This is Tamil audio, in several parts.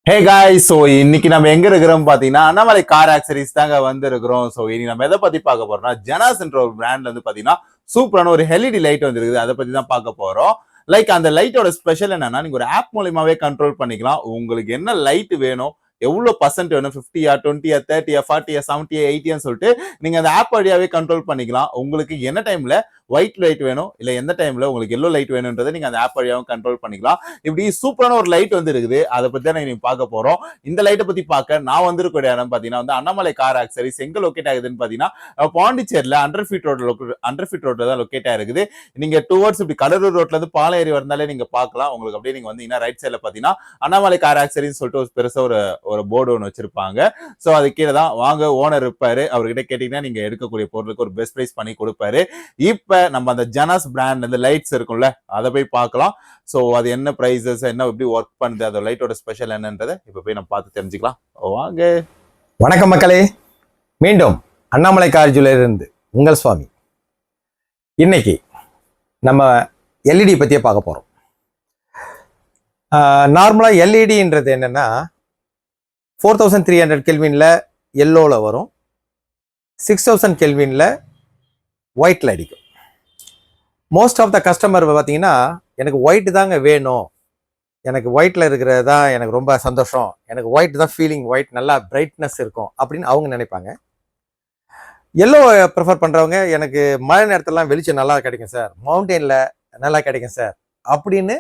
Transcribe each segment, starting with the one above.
ஹே காய்ஸ், ஸோ இன்னைக்கு நம்ம எங்க இருக்கிறோம் பாத்தீங்கன்னா அண்ணாமலை கார் ஆக்சரிஸ் தாங்க வந்து இருக்கிறோம். ஸோ இன்னைக்கு நம்ம எதை பத்தி பார்க்க போறோம்னா ஜெனாஸ்ன்ற ஒரு பிராண்ட்ல இருந்து பாத்தீங்கன்னா சூப்பரான ஒரு எல்இடி லைட் வந்து இருக்குது. அதை பத்தி தான் பார்க்க போறோம். லைக் அந்த லைட்டோட ஸ்பெஷல் என்னன்னா, நீங்க ஒரு ஆப் மூலியமாவே கண்ட்ரோல் பண்ணிக்கலாம். உங்களுக்கு என்ன லைட் வேணும், எவ்வளவு பர்சன்ட் வேணும், 50யா 20யா 30யா 40யா 70யா 80ன்னு சொல்லிட்டு நீங்க அந்த ஆப் வழியாவே கண்ட்ரோல் பண்ணிக்கலாம். உங்களுக்கு என்ன டைம்ல ஒயிட் லைட் வேணும், இல்ல எந்த டைம்ல உங்களுக்கு எல்லோ லைட் வேணும்ன்றதை நீங்க அந்த ஆப் வழியாவும் கண்ட்ரோல் பண்ணிக்கலாம். இப்படி சூப்பரான ஒரு லைட் வந்து இருக்குது. அதை பத்தி தான் நீங்க பார்க்க போறோம். இந்த லைட்டை பத்தி பார்க்க நான் வந்திருக்கிற இடம் பாத்தீங்கன்னா வந்து அண்ணாமலை கார் ஆக்சரிஸ் எங்க லொக்கேட் ஆகுதுன்னு பாத்தீங்கன்னா பாண்டிச்சேரியில அண்டர் ஃபீட் ரோட்ல தான் லொக்கேட் ஆயிருக்குது. நீங்க டுவர்ட்ஸ் இப்படி கடலூர் ரோட்ல இருந்து பாளையேறி வந்தாலே நீங்க பார்க்கலாம். உங்களுக்கு அப்படியே நீங்க வந்தீங்கன்னா ரைட் சைட்ல பாத்தீங்கன்னா அண்ணாமலை கார் ஆக்சரிஸ் சொல்லிட்டு ஒரு பெருசா ஒரு போர்டு ஒன்று வச்சிருப்பாங்க. ஸோ அது கீழே தான் வாங்க ஓனர் இருப்பாரு. அவர்கிட்ட கேட்டீங்கன்னா நீங்க எடுக்கக்கூடிய பொருளுக்கு ஒரு பெஸ்ட் பிரைஸ் பண்ணி கொடுப்பாரு. இப்ப நம்ம அந்த ஜெனாஸ் பிராண்ட் அந்த லைட்ஸ் இருக்கும்ல, அதை போய் பார்க்கலாம். ஸோ அது என்ன பிரைசஸ், என்ன எப்படி ஒர்க் பண்ணுது, அந்த லைட்டோட ஸ்பெஷல் என்னன்றதை இப்ப போய் நம்ம பார்த்து தெரிஞ்சுக்கலாம். வாங்க. வணக்கம் மக்களே, மீண்டும் அண்ணாமலை கார் ஜுவல்லரிலிருந்து உங்கள் சுவாமி. இன்னைக்கு நம்ம எல்இடி பற்றியே பார்க்க போகிறோம். நார்மலாக எல்இடின்றது என்னென்னா 4300 கெல்வினில் எல்லோவில் வரும், 6000 கெல்வினில் ஒயிட்டில் அடிக்கும். மோஸ்ட் ஆஃப் த கஸ்டமர் பார்த்தீங்கன்னா எனக்கு ஒயிட் தாங்க வேணும், எனக்கு ஒயிட்டில் இருக்கிறது தான் எனக்கு ரொம்ப சந்தோஷம், எனக்கு ஒயிட் தான் ஃபீலிங், ஒயிட் நல்லா பிரைட்னஸ் இருக்கும் அப்படின்னு அவங்க நினைப்பாங்க. எல்லோ ப்ரிஃபர் பண்ணுறவங்க எனக்கு மழை நேரத்துலலாம் வெளிச்சம் நல்லா கிடைக்கும் சார், மவுண்டெயினில் நல்லா கிடைக்கும் சார் அப்படின்னு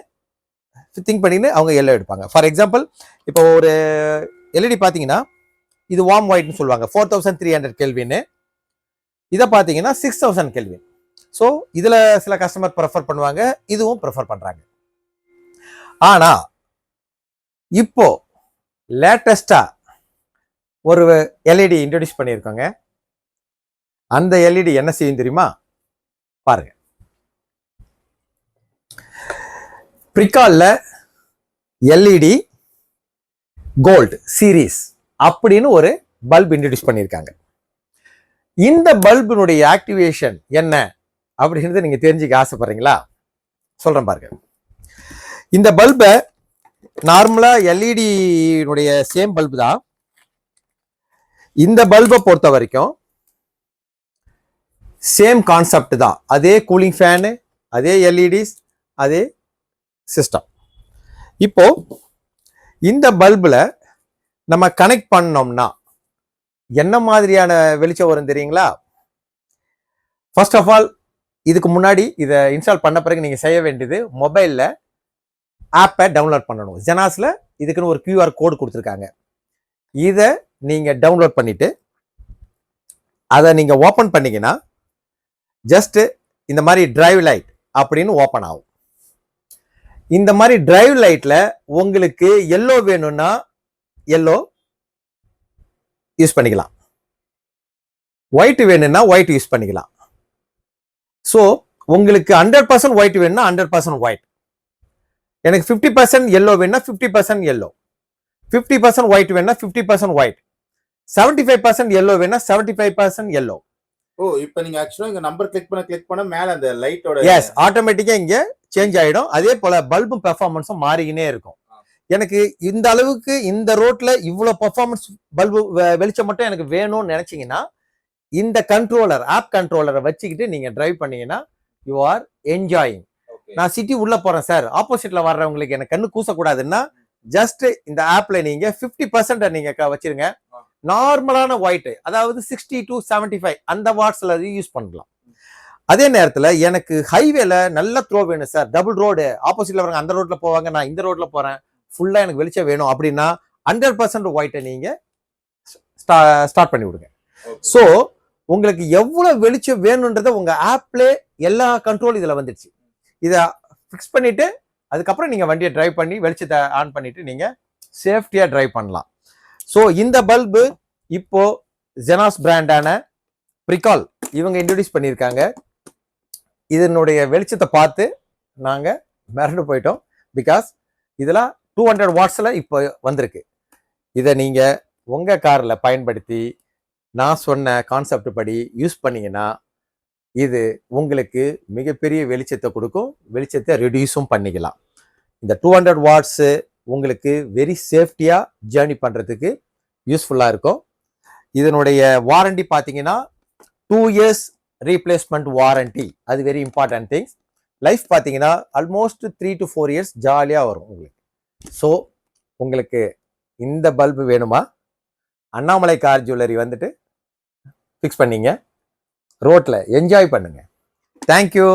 திங்க் பண்ணின்னு அவங்க எல்லோ எடுப்பாங்க. ஃபார் எக்ஸாம்பிள் இப்போ ஒரு எல்இடி பார்த்தீங்கன்னா இது வார்ம் ஒயிட்னு சொல்லுவாங்க, 4300 கெல்வின்னு. இதை பார்த்தீங்கன்னா 6000 கெல்வின். ஸோ இதில் சில கஸ்டமர் ப்ரிஃபர் பண்ணுவாங்க, இதுவும் ப்ரிஃபர் பண்ணுறாங்க. ஆனால் இப்போ லேட்டஸ்டாக ஒரு எல்இடி இன்ட்ரடியூஸ் பண்ணியிருக்கோங்க. அந்த எல்இடி என்ன செய்யும் தெரியுமா? பாருங்க. பிரிகால்ல எல்இடி கோல்டு சீரீஸ் அப்படின்னு ஒரு பல்ப் இன்ட்ரடியூஸ் பண்ணியிருக்காங்க. இந்த பல்பினுடைய ஆக்டிவேஷன் என்ன அப்படின்றத நீங்க தெரிஞ்சுக்க ஆசைப்படுறீங்களா? சொல்றேன் பாருங்க. இந்த பல்பை நார்மலா எல்இடியினுடைய சேம் பல்பு தான். இந்த பல்பை பொறுத்த வரைக்கும் சேம் கான்செப்ட் தான். அதே கூலிங் ஃபேனு, அதே எல்இடிஸ், அதே சிஸ்டம். இப்போ இந்த பல்புல நம்ம கனெக்ட் பண்ணோம்னா என்ன மாதிரியான வெளிச்சம் வரும் தெரியுங்களா? ஃபர்ஸ்ட் ஆஃப் ஆல் இதுக்கு முன்னாடி இதை இன்ஸ்டால் பண்ண பிறகு நீங்க செய்ய வேண்டியது மொபைல்ல ஆப்பை டவுன்லோட் பண்ணணும். ஜெனாஸ்ல இதுக்குன்னு ஒரு QR கோடு கொடுத்துருக்காங்க. இதை நீங்க டவுன்லோட் பண்ணிட்டு அதை நீங்க ஓப்பன் பண்ணீங்கன்னா ஜஸ்ட் இந்த மாதிரி டிரைவ் லைட் அப்படின்னு ஓப்பன் ஆகும். இந்த மாதிரி டிரைவ் லைட்ல உங்களுக்கு எல்லோ வேணும்னா எல்லோ யூஸ் பண்ணிக்கலாம், ஒயிட் வேணும்னா ஒயிட் யூஸ் பண்ணிக்கலாம். ஸோ உங்களுக்கு 100% ஒயிட் வேணும்னா 100% ஒயிட், எனக்கு 50% எல்லோ வேணும்னா 50% எல்லோ, 50% ஒயிட் வேணும்னா 50% ஒயிட், 75% எல்லோ வேணும்னா 75% எல்லோ. ஓ, இப்போ நீங்க ஆக்சுவலா இங்க நம்பர் கிளிக் பண்ண மேல அந்த லைட்டோட எஸ் ஆட்டோமேட்டிக்கா இங்க சேஞ்ச் ஆயிடும். அதே போல பல்பும் பெர்ஃபார்மன்ஸும் மாறிக்கினே இருக்கும். எனக்கு இந்த அளவுக்கு இந்த ரோட்ல இவ்வளவு பெர்ஃபார்மன்ஸ் பல்பு வெளிச்சம் மட்டும் எனக்கு வேணும்னு நினைச்சீங்கன்னா இந்த கண்ட்ரோலர் ஆப் கண்ட்ரோலரை வச்சுக்கிட்டு நீங்க டிரைவ் பண்ணீங்கன்னா யூ ஆர் என்ஜாயிங். நான் சிட்டி உள்ள போறேன் சார், ஆப்போசிட்ல வர்றவங்களுக்கு எனக்கு கண்ணு கூசக்கூடாதுன்னா ஜஸ்ட் இந்த ஆப்ல நீங்க 50% நீங்க வச்சிருங்க. நார்மலான ஒயிட், அதாவது 60 to 75 அந்த வாட்ஸ்ல யூஸ் பண்ணலாம். அதே நேரத்துல எனக்கு ஹைவேல நல்ல த்ரோ வேணும் சார், டபுள் ரோடு, ஆப்போசிட்ல வரவங்க அந்த ரோட்ல போவாங்க, நான் இந்த ரோட்ல போறேன், ஃபுல்லா எனக்கு வெளிச்சம் வேணும் அப்படின்னா 100% ஒயிட்டை நீங்க ஸ்டார்ட் பண்ணி விடுங்க. ஸோ உங்களுக்கு எவ்வளவு வெளிச்சம் வேணும்ன்றத உங்க ஆப்ல எல்லா கண்ட்ரோல் இதுல வந்துடுச்சு. இதை ஃபிக்ஸ் பண்ணிட்டு அதுக்கப்புறம் நீங்க வண்டியை டிரைவ் பண்ணி வெளிச்சத்தை ஆன் பண்ணிட்டு நீங்க சேஃப்டியா டிரைவ் பண்ணலாம். ஸோ இந்த பல்பு இப்போ ஜெனாஸ் பிராண்டான பிரிகால் இவங்க இன்ட்ரடியூஸ் பண்ணியிருக்காங்க. இதனுடைய வெளிச்சத்தை பார்த்து நாங்க மிரண்டு போயிட்டோம். பிகாஸ் இதெல்லாம் 200 வாட்ஸ்ல இப்போ வந்திருக்கு. இதை நீங்க உங்க கார்ல பயன்படுத்தி நான் சொன்ன கான்செப்ட் படி யூஸ் பண்ணீங்கன்னா இது உங்களுக்கு மிகப்பெரிய வெளிச்சத்தை கொடுக்கும், வெளிச்சத்தை ரெடியூஸும் பண்ணிக்கலாம். இந்த 200 வாட்ஸு உங்களுக்கு வெரி சேஃப்டியா ஜேர்னி பண்றதுக்கு யூஸ்ஃபுல்லா இருக்கும். இதனுடைய வாரண்டி பார்த்தீங்கன்னா 2 years ரீப்ளேஸ்மெண்ட் வாரண்டி, அது வெரி இம்பார்ட்டன்ட் திங்ஸ். லைஃப் பார்த்தீங்கன்னா ஆல்மோஸ்ட் 3 to 4 years ஜாலியா வரும் உங்களுக்கு. ஸோ உங்களுக்கு இந்த பல்பு வேணுமா, அண்ணாமலை கார் ஜுவல்லரி வந்துட்டு ஃபிக்ஸ் பண்ணீங்க, ரோட்ல என்ஜாய் பண்ணுங்க. தேங்க்யூ.